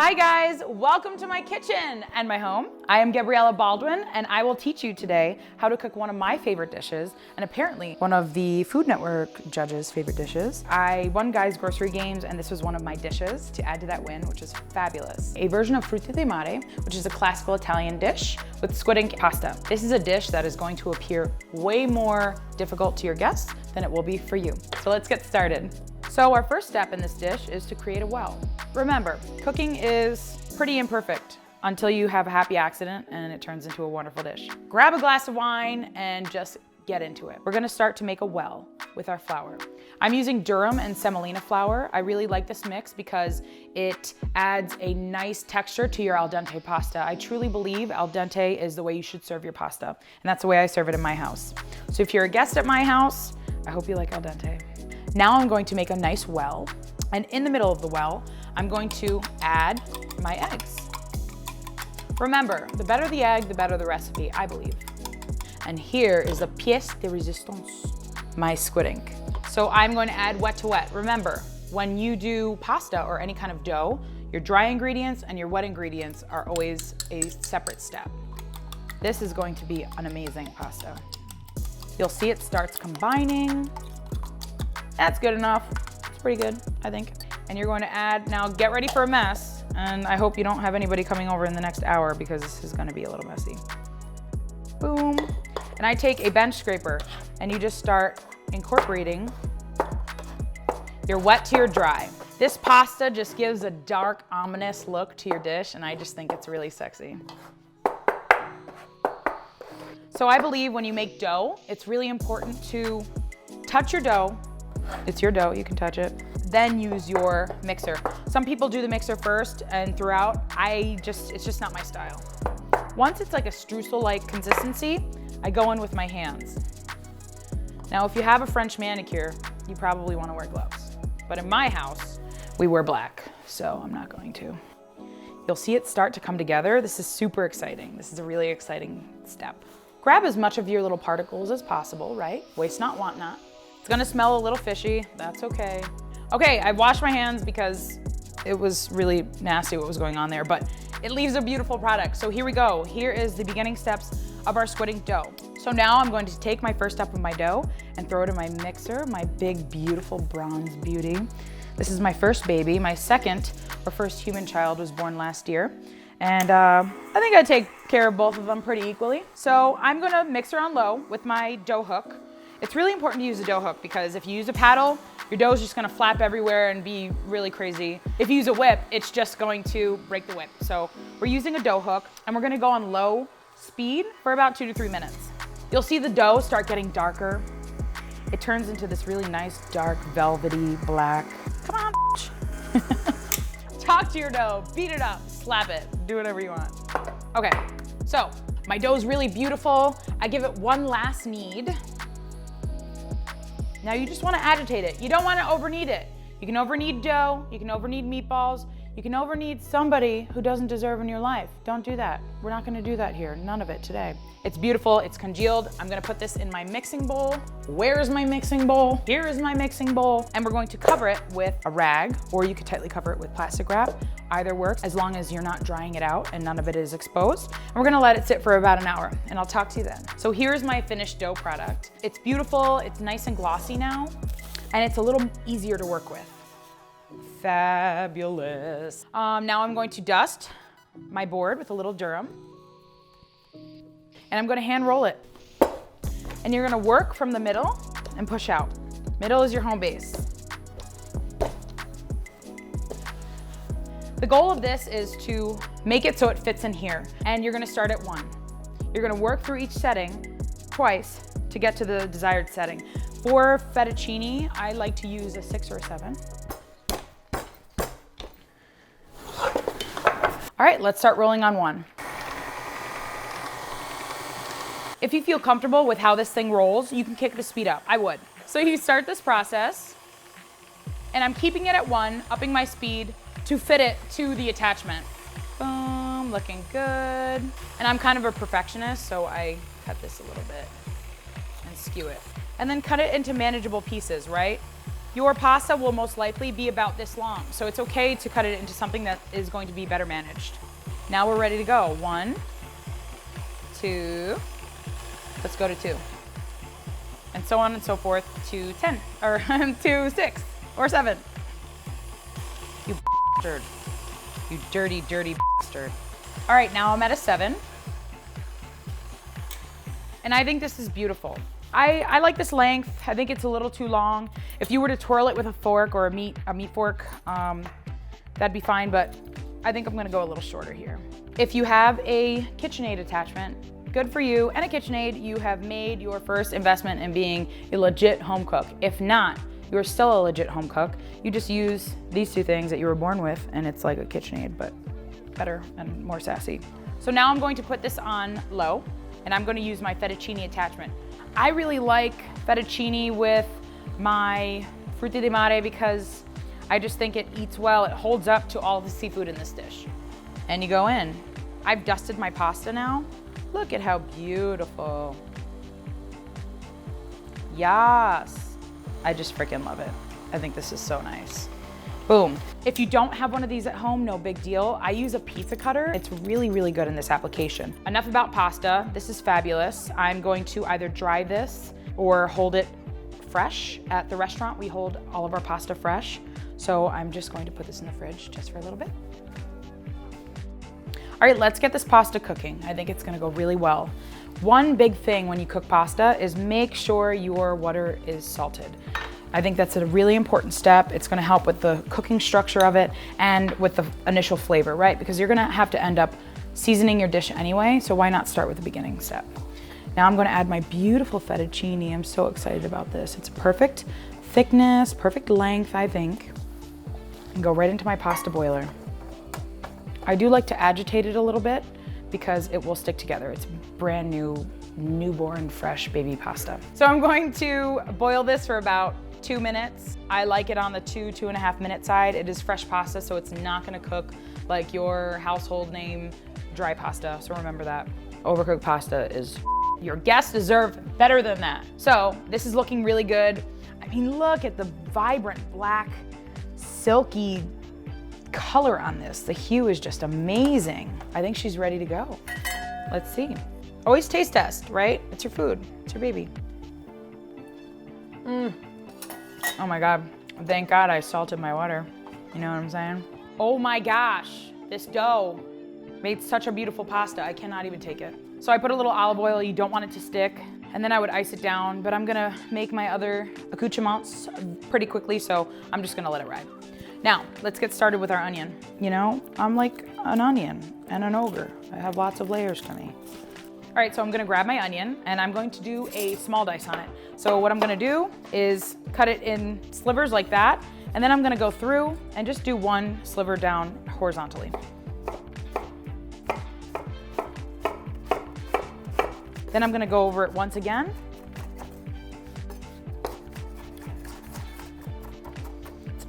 Hi guys, welcome to my kitchen and my home. I am Gabriella Baldwin and I will teach you today how to cook one of my favorite dishes and apparently one of the Food Network judges' favorite dishes. I won Guys Grocery Games and this was one of my dishes to add to that win, which is fabulous. A version of Frutti di Mare, which is a classical Italian dish with squid ink pasta. This is a dish that is going to appear way more difficult to your guests than it will be for you. So let's get started. So our first step in this dish is to create a well. Remember, cooking is pretty imperfect until you have a happy accident and it turns into a wonderful dish. Grab a glass of wine and just get into it. We're gonna start to make a well with our flour. I'm using durum and semolina flour. I really like this mix because it adds a nice texture to your al dente pasta. I truly believe al dente is the way you should serve your pasta, and that's the way I serve it in my house. So if you're a guest at my house, I hope you like al dente. Now I'm going to make a nice well, and in the middle of the well, I'm going to add my eggs. Remember, the better the egg, the better the recipe, I believe. And here is the pièce de résistance, my squid ink. So I'm going to add wet to wet. Remember, when you do pasta or any kind of dough, your dry ingredients and your wet ingredients are always a separate step. This is going to be an amazing pasta. You'll see it starts combining. That's good enough. It's pretty good, I think. And you're going to add, now get ready for a mess, and I hope you don't have anybody coming over in the next hour because this is gonna be a little messy. Boom. And I take a bench scraper and you just start incorporating your wet to your dry. This pasta just gives a dark, ominous look to your dish, and I just think it's really sexy. So I believe when you make dough, it's really important to touch your dough. It's your dough, you can touch it. Then use your mixer. Some people do the mixer first and throughout. It's just not my style. Once it's like a streusel-like consistency, I go in with my hands. Now, if you have a French manicure, you probably wanna wear gloves. But in my house, we wear black, so I'm not going to. You'll see it start to come together. This is super exciting. This is a really exciting step. Grab as much of your little particles as possible, right? Waste not, want not. It's gonna smell a little fishy, that's okay. Okay, I washed my hands because it was really nasty what was going on there, but it leaves a beautiful product. So here we go. Here is the beginning steps of our squid ink dough. So now I'm going to take my first step of my dough and throw it in my mixer, my big, beautiful bronze beauty. This is my first baby. My second or first human child was born last year. And I think I take care of both of them pretty equally. So I'm gonna mix her on low with my dough hook. It's really important to use a dough hook because if you use a paddle, your dough is just gonna flap everywhere and be really crazy. If you use a whip, it's just going to break the whip. So we're using a dough hook and we're gonna go on low speed for about 2 to 3 minutes. You'll see the dough start getting darker. It turns into this really nice, dark, velvety black. Come on, talk to your dough, beat it up, slap it, do whatever you want. Okay, so my dough is really beautiful. I give it one last knead. Now you just want to agitate it. You don't want to overknead it. You can overknead dough, you can overknead meatballs, you can overknead somebody who doesn't deserve in your life. Don't do that. We're not going to do that here. None of it today. It's beautiful, it's congealed. I'm going to put this in my mixing bowl. Where is my mixing bowl? Here is my mixing bowl. And we're going to cover it with a rag, or you could tightly cover it with plastic wrap. Either works as long as you're not drying it out and none of it is exposed. And we're gonna let it sit for about an hour and I'll talk to you then. So here's my finished dough product. It's beautiful, it's nice and glossy now, and it's a little easier to work with. Fabulous. Now I'm going to dust my board with a little durum and I'm gonna hand roll it. And you're gonna work from the middle and push out. Middle is your home base. The goal of this is to make it so it fits in here, and you're gonna start at 1. You're gonna work through each setting twice to get to the desired setting. For fettuccine, I like to use a 6 or a 7. All right, let's start rolling on 1. If you feel comfortable with how this thing rolls, you can kick the speed up. I would. So you start this process, and I'm keeping it at 1, upping my speed to fit it to the attachment. Boom, looking good. And I'm kind of a perfectionist, so I cut this a little bit and skew it. And then cut it into manageable pieces, right? your pasta will most likely be about this long. So it's okay to cut it into something that is going to be better managed. Now we're ready to go. 1, 2, let's go to 2. And so on and so forth to 10, or to 6, or 7. You bastard. You dirty, dirty bastard. All right, now I'm at a 7. And I think this is beautiful. I like this length. I think it's a little too long. If you were to twirl it with a fork or a meat fork, that'd be fine, but I think I'm gonna go a little shorter here. If you have a KitchenAid attachment, good for you. And a KitchenAid, you have made your first investment in being a legit home cook. If not, you're still a legit home cook. You just use these 2 things that you were born with, and it's like a KitchenAid, but better and more sassy. So now I'm going to put this on low, and I'm gonna use my fettuccine attachment. I really like fettuccine with my Frutti di Mare because I just think it eats well. It holds up to all the seafood in this dish. And you go in. I've dusted my pasta now. Look at how beautiful. Yes. I just freaking love it. I think this is so nice. Boom. If you don't have one of these at home, no big deal. I use a pizza cutter. It's really, really good in this application. Enough about pasta. This is fabulous. I'm going to either dry this or hold it fresh. At the restaurant, we hold all of our pasta fresh. So I'm just going to put this in the fridge just for a little bit. All right, let's get this pasta cooking. I think it's gonna go really well. One big thing when you cook pasta is make sure your water is salted. I think that's a really important step. It's gonna help with the cooking structure of it and with the initial flavor, right? Because you're gonna have to end up seasoning your dish anyway, so why not start with the beginning step? Now I'm gonna add my beautiful fettuccine. I'm so excited about this. It's perfect thickness, perfect length, I think. And go right into my pasta boiler. I do like to agitate it a little bit because it will stick together. It's brand new, newborn, fresh baby pasta. So I'm going to boil this for about 2 minutes. I like it on the 2.5 minute side. It is fresh pasta, so it's not gonna cook like your household name dry pasta, so remember that. Overcooked pasta is, your guests deserve better than that. So this is looking really good. I mean, look at the vibrant black, silky color on this. The hue is just amazing. I think she's ready to go. Let's see. Always taste test, right? It's your food, it's your baby. Oh my God, thank God I salted my water. You know what I'm saying? Oh my gosh, this dough made such a beautiful pasta. I cannot even take it. So I put a little olive oil, you don't want it to stick, and then I would ice it down, but I'm gonna make my other accoutrements pretty quickly, so I'm just gonna let it ride. Now, let's get started with our onion. You know, I'm like an onion and an ogre. I have lots of layers to me. All right, so I'm gonna grab my onion and I'm going to do a small dice on it. So what I'm gonna do is cut it in slivers like that, and then I'm gonna go through and just do 1 sliver down horizontally. Then I'm gonna go over it once again.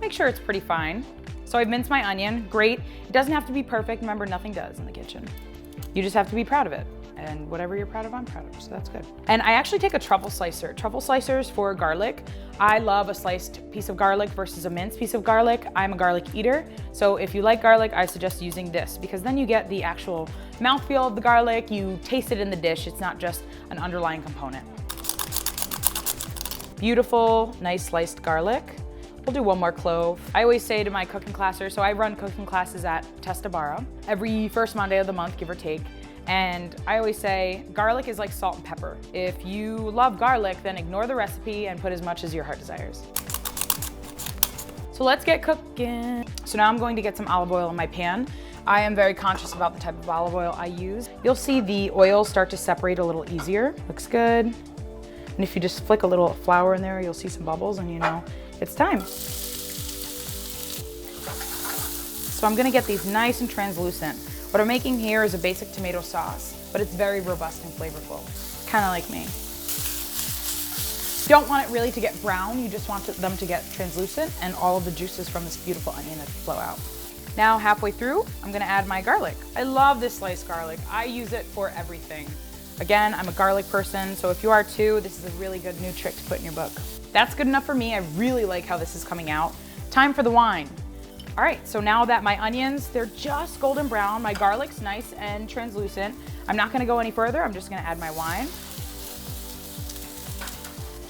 Make sure it's pretty fine. So I've minced my onion, great. It doesn't have to be perfect. Remember, nothing does in the kitchen. You just have to be proud of it. And whatever you're proud of, I'm proud of, so that's good. And I actually take a truffle slicer. Truffle slicers for garlic. I love a sliced piece of garlic versus a minced piece of garlic. I'm a garlic eater, so if you like garlic, I suggest using this because then you get the actual mouthfeel of the garlic, you taste it in the dish, it's not just an underlying component. Beautiful, nice sliced garlic. We'll do 1 more clove. I always say to my cooking classers, so I run cooking classes at Testabara every first Monday of the month, give or take. And I always say, garlic is like salt and pepper. If you love garlic, then ignore the recipe and put as much as your heart desires. So let's get cooking. So now I'm going to get some olive oil in my pan. I am very conscious about the type of olive oil I use. You'll see the oil start to separate a little easier. Looks good. And if you just flick a little flour in there, you'll see some bubbles and you know it's time. So I'm gonna get these nice and translucent. What I'm making here is a basic tomato sauce, but it's very robust and flavorful. Kind of like me. You don't want it really to get brown, you just want them to get translucent and all of the juices from this beautiful onion to flow out. Now halfway through, I'm gonna add my garlic. I love this sliced garlic. I use it for everything. Again, I'm a garlic person, so if you are too, this is a really good new trick to put in your book. That's good enough for me. I really like how this is coming out. Time for the wine. All right, so now that my onions, they're just golden brown, my garlic's nice and translucent, I'm not gonna go any further. I'm just gonna add my wine.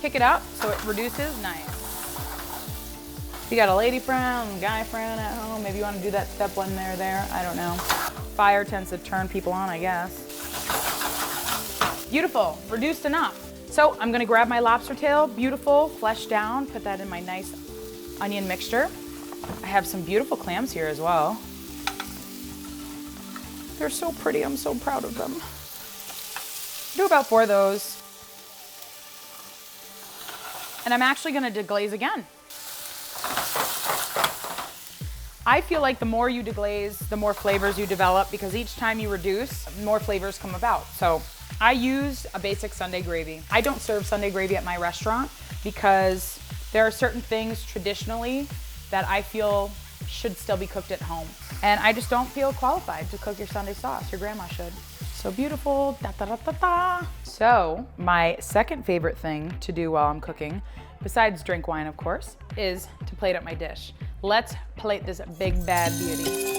Kick it up so it reduces, nice. If you got a lady friend, guy friend at home, maybe you wanna do that step when they're there, I don't know. Fire tends to turn people on, I guess. Beautiful, reduced enough. So I'm gonna grab my lobster tail, beautiful, fleshed down, put that in my nice onion mixture. I have some beautiful clams here as well. They're so pretty, I'm so proud of them. Do about 4 of those. And I'm actually gonna deglaze again. I feel like the more you deglaze, the more flavors you develop, because each time you reduce, more flavors come about. So I used a basic Sunday gravy. I don't serve Sunday gravy at my restaurant because there are certain things traditionally that I feel should still be cooked at home. And I just don't feel qualified to cook your Sunday sauce. Your grandma should. So beautiful, da da da da da. So my second favorite thing to do while I'm cooking, besides drink wine of course, is to plate up my dish. Let's plate this big bad beauty.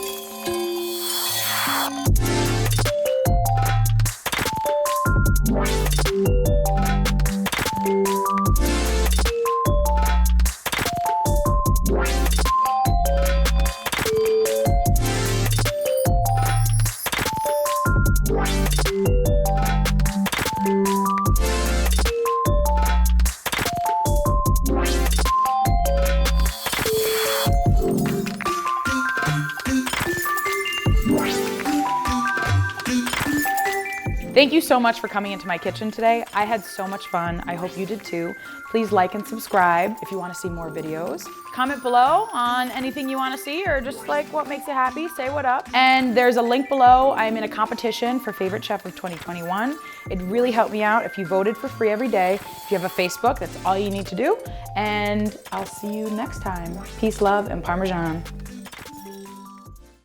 Thank you so much for coming into my kitchen today. I had so much fun. I hope you did too. Please like and subscribe if you want to see more videos. Comment below on anything you want to see or just like what makes you happy. Say what up. And there's a link below. I'm in a competition for Favorite Chef of 2021. It'd really help me out if you voted for free every day. If you have a Facebook, that's all you need to do. And I'll see you next time. Peace, love, and Parmesan.